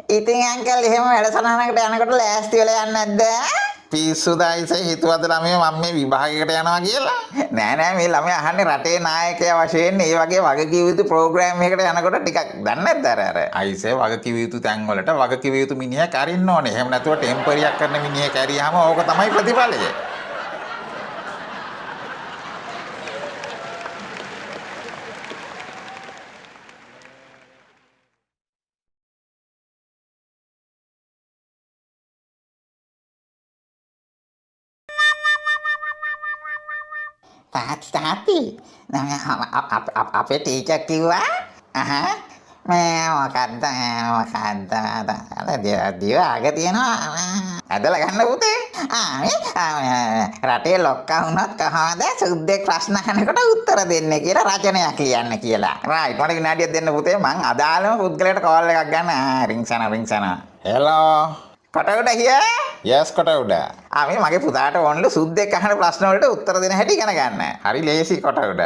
ඉතින් අංකල් එහෙම වැඩසටහනකට යනකොට ලෑස්ති වෙලා යන්නේ නැද්ද? පිස්සුද අයිසේ හිතුවද ළමයා මම මේ විභාගයකට යනවා කියලා? නෑ මේ ළමයා අහන්නේ රටේ නායකයා වශයෙන් මේ වගේ වගකිව යුතු ප්‍රෝග්‍රෑම් එකකට යනකොට ටිකක් දන්නේ නැද්ද අර අයිසේ වගකිව යුතු තැන් වලට වගකිව යුතු මිනිහෙක් අරින්න ඕනේ. එහෙම නැතුව ටෙම්පරියක් කරන මිනිහෙක් ඇරියාම ඕක තමයි ප්‍රතිඵලය. තාත්ති අපේ ටීචර් කිව්වා මේ මොකද්ද දිව අග තියෙනවා ඇදලා ගන්න පුතේ රටේ ලොක්කා වුණත් කොහොමද සුද්දෙක් ප්‍රශ්න අහනකොට උත්තර දෙන්නේ කියලා රචනයක් ලියන්න කියලා. රයිට් මට විනාඩියක් දෙන්න පුතේ මං අදාළම පුද්ගලයාට කෝල් එකක් ගන්න. රින්ග්සන. හෙලෝ. කොටුඩ here? yes කොටුඩ. මේ මගේ පුතාට ඕනලු සුද්දෙක් අහන ප්‍රශ්න වලට උත්තර දෙන හැටි ඉගෙන ගන්න. හරි ලේසි කොටුඩ.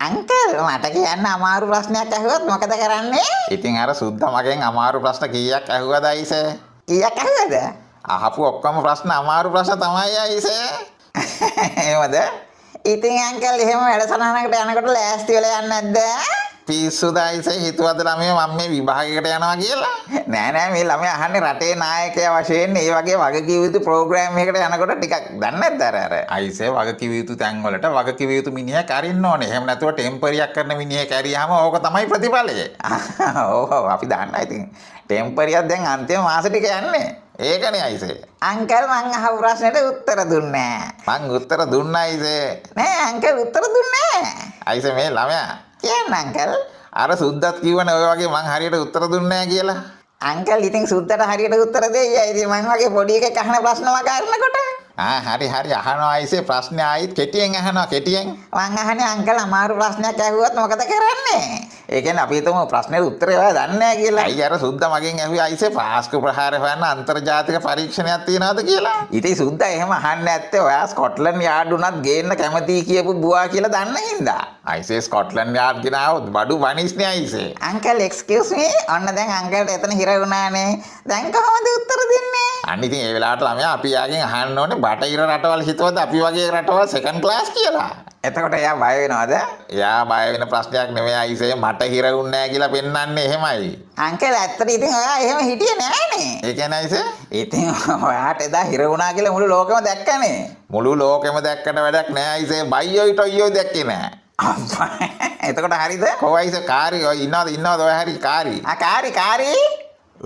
අංකල් මට කියන්න අමාරු ප්‍රශ්නයක් අහුවොත් මොකද කරන්නේ? ඉතින් අර සුද්දා මගෙන් අමාරු ප්‍රශ්න කීයක් අහුවද අයිසේ? කීයක් අහුවද? අහපු ඔක්කොම ප්‍රශ්න අමාරු ප්‍රශ්න තමයි අයිසේ. එහෙමද? ඉතින් අංකල් එහෙම වැඩසටහනකට යනකොට ලෑස්ති වෙලා යන්නේ නැද්ද? පිස්සුද අයිසේ හිතුවද ළමයා මම මේ විභාගයකට යනවා කියලා? නෑ මේ ළමයා අහන්නේ රටේ නායකයා වශයෙන් මේ වගේ වගකිව යුතු ප්‍රෝග්‍රෑම් එකකට යනකොට ටිකක් දන්නේ නැද්ද අර අයිසේ වගකිව යුතු තැන් වලට වගකිව යුතු මිනිහෙක් අරින්න ඕනේ. එහෙම නැතුව ටෙම්පරියක් කරන මිනිහෙක් ඇරියාම ඕක තමයි ප්‍රතිඵලය. ඔව් අපි දන්නා ඉතින් ටෙම්පරියක් දැන් අන්තිම මාස ටික යන්නේ. ඒකනේ අයිසේ. අංකල් මං අහපු ප්‍රශ්නෙට උත්තර දුන්නේ නෑ. මං උත්තර දුන්නා අයිසේ. නෑ අංකල් උත්තර දුන්නේ නෑ. අයිසේ මේ ළමයා කියන්න අංකල්. අර සුද්දත් කිව්වනේ ඔය වගේ මං හරියට උත්තර දුන්නේ නෑ කියලා. අංකල් ඉතින් සුද්දට හරියට උත්තර දෙයි. ඉතින් මං වගේ පොඩි එකෙක් අහන ප්‍රශ්න වගේ අරනකොට හරි අහනවා අයිසේ ප්‍රශ්නේ ආයිත් කෙටියෙන් අහනවා කෙටියෙන්. මං අහන්නේ අංකල් අමාරු ප්‍රශ්නයක් ඇහුවොත් මොකද කරන්නේ? ඒ කියන්නේ අපි හිතමු ප්‍රශ්නෙට උත්තරේ ඔයා දන්නේ නැහැ කියලා. අයිය අර සුද්දා මගෙන් ඇහුවේ අයිසේ පාස්කු ප්‍රහාර හොයන්න අන්තර්ජාතික පරීක්ෂණයක් තියනවාද කියලා. ඉතින් සුද්දා එහෙම අහන්නේ නැත්තේ ඔයා ස්කොට්ලන්ඩ් යාඩ් උනත් ගේන්න කැමතියි කියපු බුවා කියලා දන්න හින්දා. අයිසේ ස්කොට්ලන්ඩ් යාඩ් ගෙනාවොත් බඩු වනිස්නේ අයිසේ. අංකල් එක්ස්කියුස් මී ඔන්න දැන් අංකල්ට එතන හිර වුණානේ. දැන් කොහොමද උත්තර දෙන්නේ? අන්න ඉතින් ඒ වෙලාවට ළමයා අපි යාගෙන් අහන්න ඕනේ බටහිර රටවල් හිතුවද අපි වගේ රටවල් සෙකන්ඩ් ක්ලාස් කියලා. එතකොට එයා බය වෙනවද? එයා බය වෙන ප්‍රශ්නයක් නෙමෙයි අයිසේ මට හිර වුන්නේ නැහැ කියලා පෙන්වන්නේ එහෙමයි. අංකල් ඇත්තට ඉතින් ඔයා එහෙම හිටියේ නෑනේ. ඒ කියන්නේ අයිසේ? ඉතින් ඔයාට එදා හිර වුණා කියලා මුළු ලෝකෙම දැක්කනේ. මුළු ලෝකෙම දැක්කට වැඩක් නෑ අයිසේ බයියෝයි ටොයියෝයි දැක්කේ නෑ. එතකොට හරිද? කොහොම අයිසේ කාරි ඔය ඉන්නවද ඔය හරි කාරි? කාරි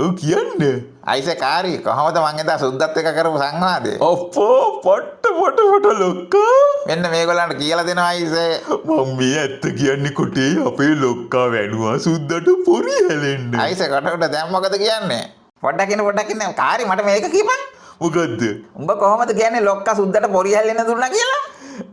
ඔව් කියන්නේ. අයිසේ කාරි කොහොමද මං එදා සුද්දත් එක්ක කරපු සංවාදේ? අපෝ පොට්ට ලොක්කා. මෙන්න මේගොල්ලන්ට කියලා දෙනවා අයිසේ. මම මේ ඇත්ත කියන්නේ කොටේ අපේ ලොක්කා වැනුවා සුද්දට පොරි හැලෙන්න. අයිසේ කොටකට දැන් මොකද කියන්නේ? පොඩ්ඩක් ඉන්න කාරි මට මේක කියපන්. මොකද්ද? උඹ කොහොමද කියන්නේ ලොක්කා සුද්දට පොරි හැල්ලෙන්න දුන්නා කියලා?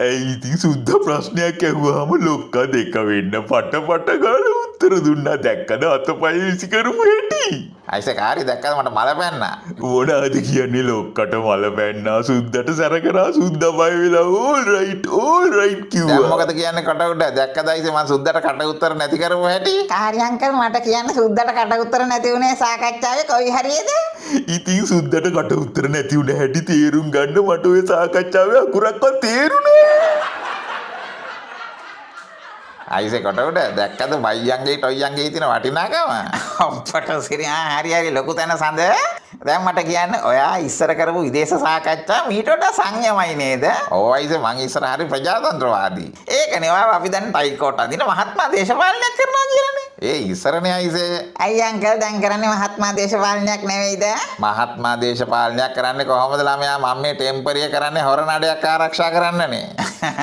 ඇයි ඉතින් සුද්ද ප්‍රශ්නයක් ඇහුවාම ලොක්කා දෙක වෙන්න පට ගාලා උත්තර දුන්නා. දැක්කද අතපය විසි කරපු හැටි? අයිසේ කාරි දැක්කද මට මල පැන්නා. මොනවද කියන්නේ ලොක්කට මල පැන්නා සුද්දට සැර කරා සුද්දා බය වෙලා ඕල් රයිට් කිව්වා. දැන් මොකද කියන්නේ කොටකට දැක්කද අයිසේ මං සුද්දට කට උත්තර නැති කරපු හැටි? කාරි අංකල් මට කියන්න සුද්දට කට උත්තර නැති උනේ සාකච්ඡාවේ කොයි හරියද? ඉතින් සුද්දට කට උත්තර නැති උන හැටි තේරුම් ගන්න මට ඔය සාකච්ඡාවේ අකුරක්වත් තේරුණේ. අයිසේ කොටකට දැක්කද බයියන්ගේ ටොයියන්ගේ තියෙන වටිනාකම? අපට සිරියා හරි ලොකු තැන සඳ. දැන් මට කියන්න ඔයා ඉස්සර කරපු විදේශ සාකච්ඡා මීට වඩා සංයමයි නේද? ඔව් අයිසේ මං ඉස්සර හරි ප්‍රජාතන්ත්‍රවාදී. ඒකනේ ඔයා අපි දැන් ටයි කෝට් අදින මහත්මා දේශපාලනයක් කරනවා කියලානේ. ඒ ඉස්සරනේ අයිසේ. අයිය අංකල් දැන් කරන්නේ මහත්මා දේශපාලනයක් නෙවෙයිද? මහත්මා දේශපාලනයක් කරන්නේ කොහොමද ළමයා? මම මේ ටෙම්පරිය කරන්නේ හොර නඩයක් ආරක්ෂා කරන්නනේ.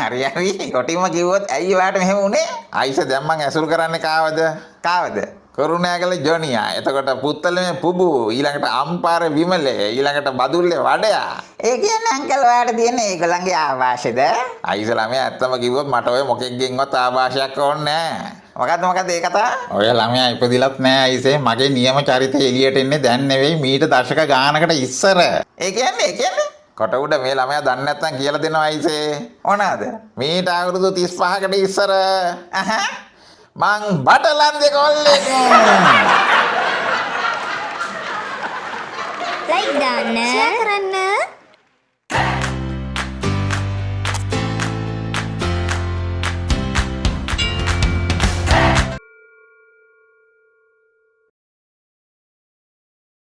හරි කොටිම කිව්වොත් ඇයි ඔයාට මෙහෙම උනේ? අයිසේ දැන් මං ඇසුරු කරන්නේ කාවද? කරුණාකල ජොනියා. එතකොට පුත්තලේ පුබු, ඊළඟට අම්පාර විමලේ, ඊළඟට බදුල්ලේ වඩයා. ඒ කියන්නේ අංකල් ඔයාට තියෙන ඒගොල්ලන්ගේ ආభాෂද? අයිසේ ළමයා ඇත්තම කිව්වොත් මට ඔය මොකෙක්ගෙන්වත් ආభాෂයක් ඕනේ නෑ. මොකද්ද ඒ කතාව? ඔය ළමයා ඉපදිලත් නෑ අයිසේ. මගේ නියම චරිතය එළියට එන්නේ දැන් නෙවෙයි මීට දශක ගානකට ඉස්සර. ඒ කියන්නේ කොට උඩ මේ ළමයා දන්නේ නැත්නම් කියලා දෙනවා අයිසේ. මොනවාද? මීට අවුරුදු 35කට ඉස්සර මං බටලන්දේ කොල්ලෙක්. දාන්න, ෂෙයා කරන්න.